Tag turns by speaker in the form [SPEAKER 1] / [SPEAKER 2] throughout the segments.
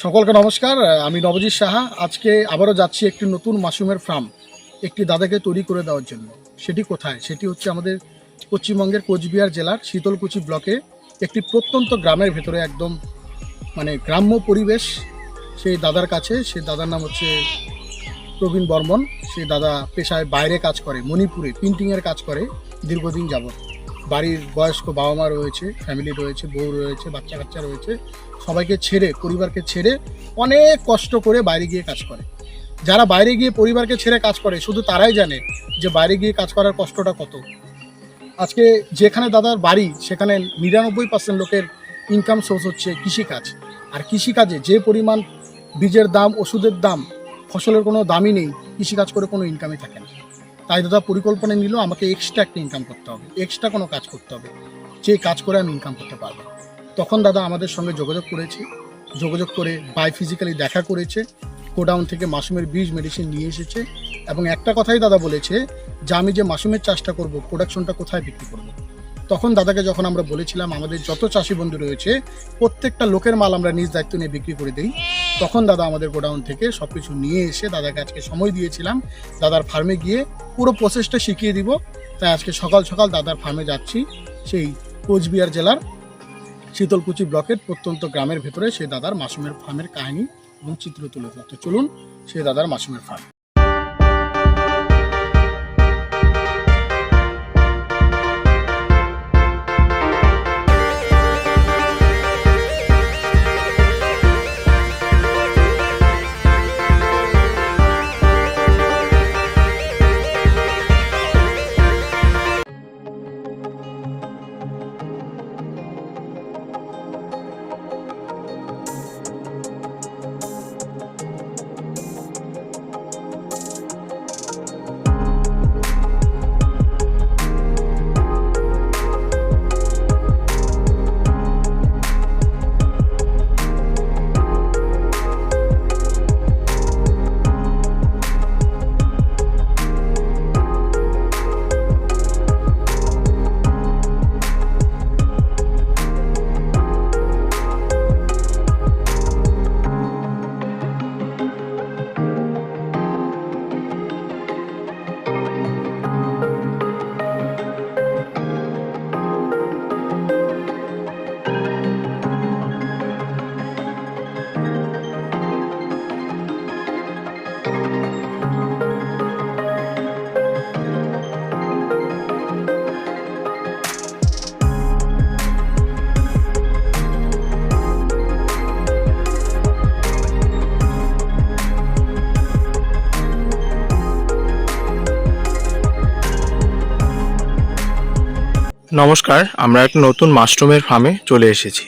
[SPEAKER 1] সকলকে নমস্কার, আমি নবজিৎ সাহা। আজকে আবারও যাচ্ছি একটি নতুন মাশরুমের ফার্ম একটি দাদাকে তৈরি করে দেওয়ার জন্য। সেটি কোথায়? সেটি হচ্ছে আমাদের পশ্চিমবঙ্গের কোচবিহার জেলার শীতলকুচি ব্লকে একটি প্রত্যন্ত গ্রামের ভেতরে, একদম মানে গ্রাম্য পরিবেশ। সেই দাদার কাছে, সেই দাদার নাম হচ্ছে প্রবীণ বর্মন। সেই দাদা পেশায় বাইরে কাজ করে, মণিপুরে প্রিন্টিংয়ের কাজ করে দীর্ঘদিন যাবৎ। বাড়ির বয়স্ক বাবা মা রয়েছে, ফ্যামিলি রয়েছে, বউ রয়েছে, বাচ্চা কাচ্চা রয়েছে। সবাইকে ছেড়ে, পরিবারকে ছেড়ে অনেক কষ্ট করে বাইরে গিয়ে কাজ করে। যারা বাইরে গিয়ে পরিবারকে ছেড়ে কাজ করে শুধু তারাই জানে যে বাইরে গিয়ে কাজ করার কষ্টটা কত। আজকে যেখানে দাদার বাড়ি সেখানে 99% লোকের ইনকাম সোর্স হচ্ছে কৃষিকাজ। আর কৃষিকাজে যে পরিমাণ বীজের দাম, ওষুধের দাম, ফসলের কোনো দামই নেই, কৃষিকাজ করে কোনো ইনকামই থাকে না। তাই দাদা পরিকল্পনা নিল আমাকে এক্সট্রা একটা ইনকাম করতে হবে, এক্সট্রা কোনো কাজ করতে হবে, যে কাজ করে আমি ইনকাম করতে পারবো। তখন দাদা আমাদের সঙ্গে যোগাযোগ করেছে, যোগাযোগ করে বাই ফিজিক্যালি দেখা করেছে, গোডাউন থেকে মাশরুমের বীজ মেডিসিন নিয়ে এসেছে। এবং একটা কথাই দাদা বলেছে যে আমি যে মাশরুমের চাষটা করব, প্রোডাকশনটা কোথায় বিক্রি করব। তখন দাদাকে যখন আমরা বলেছিলাম আমাদের যত চাষি বন্ধু রয়েছে প্রত্যেকটা লোকের মাল আমরা নিজ দায়িত্ব নিয়ে বিক্রি করে দিই, তখন দাদা আমাদের গোডাউন থেকে সব কিছু নিয়ে এসে দাদাকে আজকে সময় দিয়েছিলাম দাদার ফার্মে গিয়ে পুরো প্রসেসটা শিখিয়ে দিব। তাই আজকে সকাল সকাল দাদার ফার্মে যাচ্ছি, সেই কোচবিহার জেলার শীতলকুচি ব্লকের প্রত্যন্ত গ্রামের ভেতরে সেই দাদার মাশরুমের ফার্মের কাহিনী এবং চিত্র তুলে ধরতে। চলুন সেই দাদার মাশরুমের ফার্ম।
[SPEAKER 2] নমস্কার, আমরা একটা নতুন মাশরুমের ফার্মে চলে এসেছি।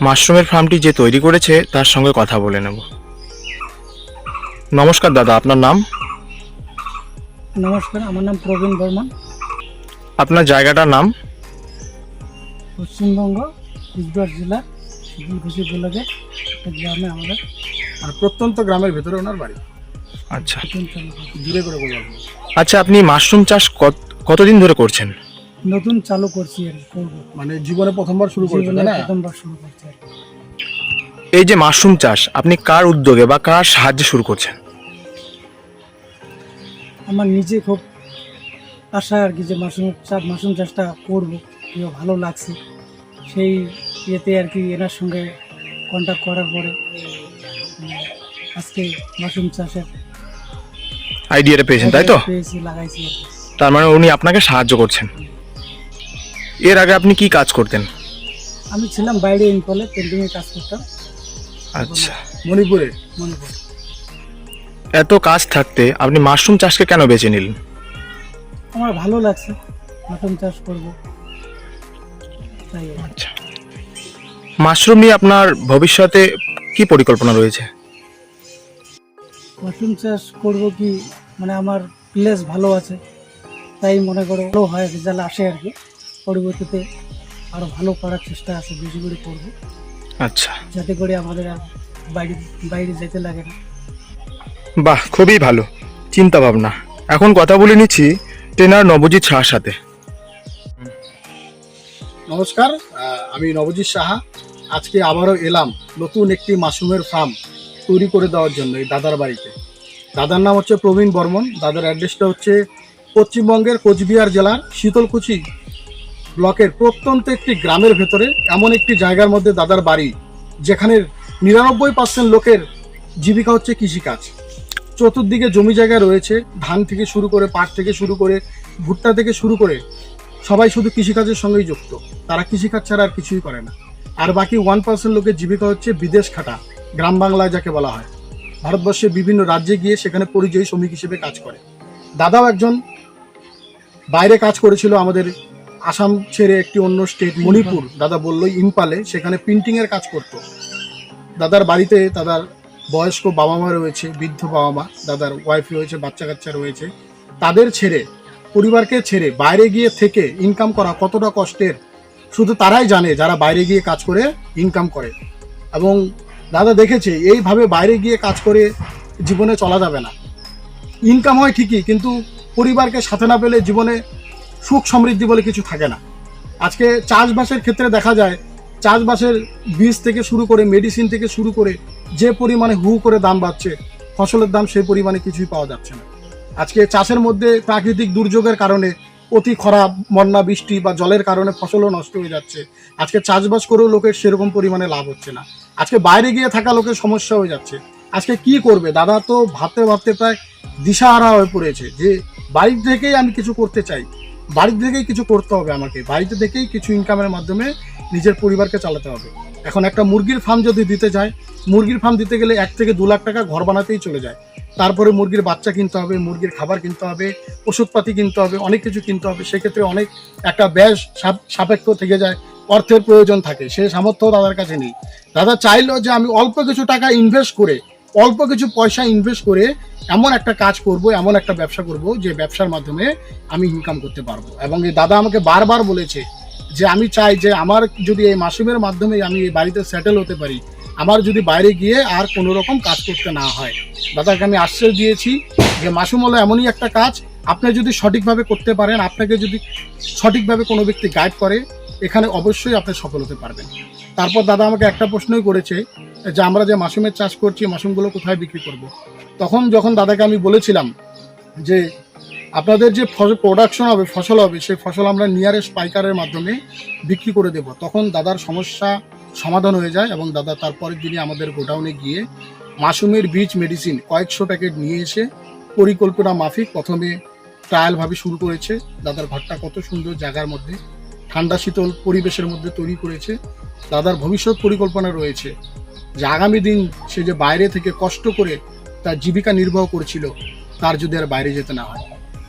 [SPEAKER 2] মাশরুমের ফার্মটি যে তৈরি করেছে তার সঙ্গে কথা বলে নেব। নমস্কার দাদা, আপনার নাম?
[SPEAKER 3] নমস্কার, আমার নাম প্রবীণ বর্মন।
[SPEAKER 2] আপনার জায়গাটার নাম?
[SPEAKER 3] পশ্চিমবঙ্গ কোচবিহার জেলার শীতলকুচি ব্লকে একটা গ্রামে আমাদের।
[SPEAKER 1] আর প্রত্যন্ত গ্রামের ভেতরে ওনার বাড়ি।
[SPEAKER 2] আচ্ছা,
[SPEAKER 1] দূরে করে বলবো।
[SPEAKER 2] আচ্ছা, আপনি মাশরুম চাষ কতদিন ধরে করছেন?
[SPEAKER 3] নতুন চালু করছি আর করবো,
[SPEAKER 1] মানে জীবনে প্রথমবার শুরু করেছেন না?
[SPEAKER 3] প্রথমবার শুরু করছি আর।
[SPEAKER 2] এই যে মাশরুম চাষ আপনি কার উদ্যোগে বা কার সাহায্যে শুরু করছেন?
[SPEAKER 3] আমার নিজে খুব আশা আর কি যে মাশরুম চাষটা করবো, ভালো লাগছে। সেই ইয়েতে আর কি এনার সঙ্গে কন্ট্যাক্ট করার পরে আজকে মাশরুম চাষের
[SPEAKER 2] আইডিয়াটা পেয়েছেন, তাই তো?
[SPEAKER 3] পেয়েছি, লাগাইছি।
[SPEAKER 2] তার মানে উনি আপনাকে সাহায্য করছেন। এর আগে আপনি কি কাজ করতেন?
[SPEAKER 3] আমি ছিলাম বাইরে ইনফলে পেন্টিংয়ের কাজ করতাম।
[SPEAKER 2] আচ্ছা,
[SPEAKER 1] মণিপুরে।
[SPEAKER 2] এত কাজ থাকতে আপনি মাশরুম চাষকে কেন বেছে নিলেন?
[SPEAKER 3] আমার ভালো লাগছে, মাশরুম চাষ করবো তাই।
[SPEAKER 2] আচ্ছা, মাশরুম নিয়ে আপনার ভবিষ্যতে কি পরিকল্পনা রয়েছে?
[SPEAKER 3] মাশরুম চাষ করব কি, মানে আমার প্লেস ভালো আছে, তাই মনে করো ভালো হয়, রেজাল্ট আসে আর কি। পরবর্তীতে আরও ভালো করার চেষ্টা আছে, বেশি করে করবো,
[SPEAKER 2] আচ্ছা,
[SPEAKER 3] যাতে করে আমাদের আর বাইরে বাইরে যেতে লাগে না।
[SPEAKER 2] বাহ, খুবই ভালো চিন্তা ভাবনা। এখন কথা বলে নিচ্ছি ট্রেনার নবজিৎ সাহার সাথে।
[SPEAKER 1] নমস্কার, আমি নবজিৎ সাহা। আজকে আবারও এলাম নতুন একটি মাশরুমের ফার্ম তৈরি করে দেওয়ার জন্য এই দাদার বাড়িতে। দাদার নাম হচ্ছে প্রবীণ বর্মন। দাদার অ্যাড্রেসটা হচ্ছে পশ্চিমবঙ্গের কোচবিহার জেলার শীতলকুচি ব্লকের প্রত্যন্ত একটি গ্রামের ভেতরে এমন একটি জায়গার মধ্যে দাদার বাড়ি, যেখানে 99% লোকের জীবিকা হচ্ছে কৃষিকাজ। চতুর্দিকে জমি জায়গা রয়েছে, ধান থেকে শুরু করে, পাট থেকে শুরু করে, ভুট্টা থেকে শুরু করে সবাই শুধু কৃষিকাজের সঙ্গেই যুক্ত। তারা কৃষিকাজ ছাড়া আর কিছুই করে না। আর বাকি 1% লোকের জীবিকা হচ্ছে বিদেশ খাটা, গ্রাম বাংলায় যাকে বলা হয়। ভারতবর্ষের বিভিন্ন রাজ্যে গিয়ে সেখানে পরিযায়ী শ্রমিক হিসেবে কাজ করে। দাদাও একজন বাইরে কাজ করেছিল, আমাদের আসাম ছেড়ে একটি অন্য স্টেট মণিপুর, দাদা বললো ইম্পালে, সেখানে প্রিন্টিংয়ের কাজ করত। দাদার বাড়িতে দাদার বয়স্ক বাবা মা রয়েছে, বৃদ্ধ বাবা মা, দাদার ওয়াইফ রয়েছে, বাচ্চা কাচ্চা রয়েছে। তাদের ছেড়ে, পরিবারকে ছেড়ে বাইরে গিয়ে থেকে ইনকাম করা কতটা কষ্টের শুধু তারাই জানে, যারা বাইরে গিয়ে কাজ করে ইনকাম করে। এবং দাদা দেখেছে এইভাবে বাইরে গিয়ে কাজ করে জীবনে চলা যাবে না। ইনকাম হয় ঠিকই, কিন্তু পরিবারকে সাথে না পেলে জীবনে সুখ সমৃদ্ধি বলে কিছু থাকে না। আজকে চাষবাসের ক্ষেত্রে দেখা যায়, চাষবাসের বীজ থেকে শুরু করে, মেডিসিন থেকে শুরু করে যে পরিমাণে হু করে দাম বাড়ছে, ফসলের দাম সেই পরিমাণে কিছুই পাওয়া যাচ্ছে না। আজকে চাষের মধ্যে প্রাকৃতিক দুর্যোগের কারণে, অতি খরা, বন্যা, বৃষ্টি বা জলের কারণে ফসলও নষ্ট হয়ে যাচ্ছে। আজকে চাষবাস করেও লোকের সেরকম পরিমাণে লাভ হচ্ছে না। আজকে বাইরে গিয়ে থাকা লোকের সমস্যা হয়ে যাচ্ছে। আজকে কি করবে দাদা, তো ভাবতে ভাবতে প্রায় দিশাহারা হয়ে পড়েছে যে বাড়ি থেকেই আমি কিছু করতে চাই, বাড়ি থেকেই কিছু করতে হবে আমাকে, বাড়িতে থেকেই কিছু ইনকামের মাধ্যমে নিজের পরিবারকে চালাতে হবে। এখন একটা মুরগির ফার্ম যদি দিতে যায়, মুরগির ফার্ম দিতে গেলে 1 থেকে 2 লাখ টাকা ঘর বানাতেই চলে যায়। তারপরে মুরগির বাচ্চা কিনতে হবে, মুরগির খাবার কিনতে হবে, ওষুধপাতি কিনতে হবে, অনেক কিছু কিনতে হবে। সেক্ষেত্রে অনেক একটা ব্যয় সাপেক্ষ থেকে যায়, অর্থের প্রয়োজন থাকে। সে সামর্থ্য দাদার কাছে নেই। দাদা চাইলো যে আমি অল্প কিছু টাকা ইনভেস্ট করে, অল্প কিছু পয়সা ইনভেস্ট করে এমন একটা কাজ করব, এমন একটা ব্যবসা করব যে ব্যবসার মাধ্যমে আমি ইনকাম করতে পারবো। এবং এই দাদা আমাকে বারবার বলেছে যে আমি চাই যে আমার যদি এই মাশরুমের মাধ্যমে আমি এই বাড়িতে সেটেল হতে পারি, আমার যদি বাইরে গিয়ে আর কোনো রকম কাজ করতে না হয়। দাদাকে আমি আশ্বাস দিয়েছি যে মাশরুম হলো এমনই একটা কাজ, আপনি যদি সঠিকভাবে করতে পারেন, আপনাকে যদি সঠিকভাবে কোনো ব্যক্তি গাইড করে, এখানে অবশ্যই আপনি সফল হতে পারবেন। তারপর দাদা আমাকে একটা প্রশ্নই করেছে যে আমরা যে মাশরুমের চাষ করছি, মাশরুমগুলো কোথায় বিক্রি করব। যখন দাদাকে আমি বলেছিলাম যে আপনাদের যে প্রোডাকশন হবে, ফসল হবে, সেই ফসল আমরা নিয়ারেস্ট পাইকারের মাধ্যমে বিক্রি করে দেব, তখন দাদার সমস্যা সমাধান হয়ে যায়। এবং দাদা তারপরের দিনই আমাদের গোডাউনে গিয়ে মাশরুমের বীজ, মেডিসিন কয়েকশো প্যাকেট নিয়ে এসে পরিকল্পনা মাফিক প্রথমে ট্রায়ালভাবে শুরু করেছে। দাদার ঘরটা কত সুন্দর জায়গার মধ্যে, ঠান্ডা শীতল পরিবেশের মধ্যে তৈরি করেছে। দাদার ভবিষ্যৎ পরিকল্পনা রয়েছে যে আগামী দিন সে যে বাইরে থেকে কষ্ট করে তার জীবিকা নির্বাহ করছিল, তার যদি আর বাইরে যেতে না হয়,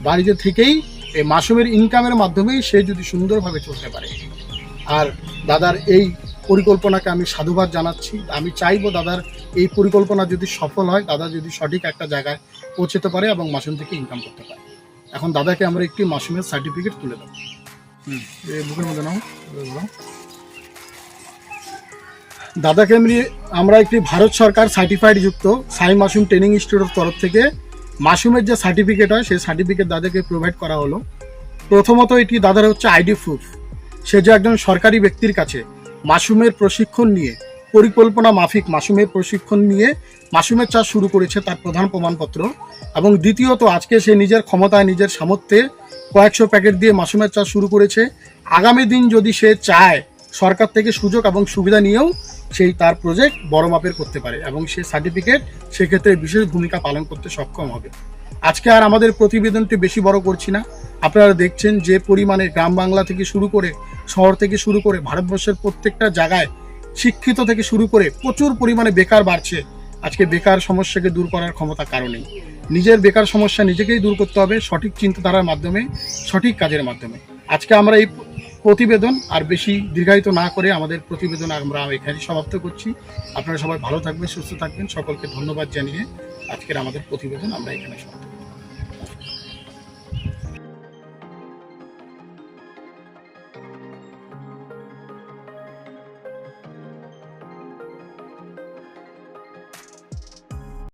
[SPEAKER 1] বাড়িতে থেকেই এই মাশরুমের ইনকামের মাধ্যমেই সে যদি সুন্দরভাবে চলতে পারে। আর দাদার এই পরিকল্পনাকে আমি সাধুবাদ জানাচ্ছি। আমি চাইবো দাদার এই পরিকল্পনা যদি সফল হয়, দাদা যদি সঠিক একটা জায়গায় পৌঁছতে পারে এবং মাশরুম থেকে ইনকাম করতে পারে। এখন দাদাকে আমরা একটি মাশরুমের সার্টিফিকেট তুলে দেবো। এই বুকের মধ্যে নাও। দাদাকে আমরা একটি ভারত সরকার সার্টিফাইড যুক্ত সাই মাশরুম ট্রেনিং ইনস্টিটিউটের তরফ থেকে মাশরুমের যে সার্টিফিকেট হয়, সেই সার্টিফিকেট দাদাকে প্রোভাইড করা হলো। প্রথমত এটি দাদার হচ্ছে আইডি প্রুফ। সে যে একজন সরকারি ব্যক্তির কাছে মাশরুমের প্রশিক্ষণ নিয়ে, পরিকল্পনা মাফিক মাশরুমের প্রশিক্ষণ নিয়ে মাশরুমের চাষ শুরু করেছে, তার প্রধান প্রমাণপত্র। এবং দ্বিতীয়ত আজকে সে নিজের ক্ষমতায়, নিজের সামর্থ্যে কয়েকশো প্যাকেট দিয়ে মাশরুমের চাষ শুরু করেছে। আগামী দিন যদি সে চায়, সরকার থেকে সুযোগ এবং সুবিধা নিয়েও সেই তার প্রজেক্ট বড় মাপের করতে পারে এবং সে সার্টিফিকেট সেক্ষেত্রে বিশেষ ভূমিকা পালন করতে সক্ষম হবে। আজকে আর আমাদের প্রতিবেদনটি বেশি বড় করছি না। আপনারা দেখছেন যে পরিমাণে গ্রাম বাংলা থেকে শুরু করে, শহর থেকে শুরু করে, ভারতবর্ষের প্রত্যেকটা জায়গায় শিক্ষিত থেকে শুরু করে প্রচুর পরিমাণে বেকার বাড়ছে। আজকে বেকার সমস্যাকে দূর করার ক্ষমতা কারণেই। নিজের বেকার সমস্যা নিজেকেই দূর করতে হবে সঠিক চিন্তাধারার মাধ্যমে, সঠিক কাজের মাধ্যমে। আজকে আমরা এই প্রতিবেদন আর বেশি দীর্ঘায়িত না করে আমাদের প্রতিবেদন আমরা এখানে সমাপ্ত করছি। আপনারা সবাই ভালো থাকবেন, সুস্থ থাকবেন। সকলকে ধন্যবাদ জানিয়ে আজকের আমাদের প্রতিবেদন আমরা এখানে সমাপ্ত করছি।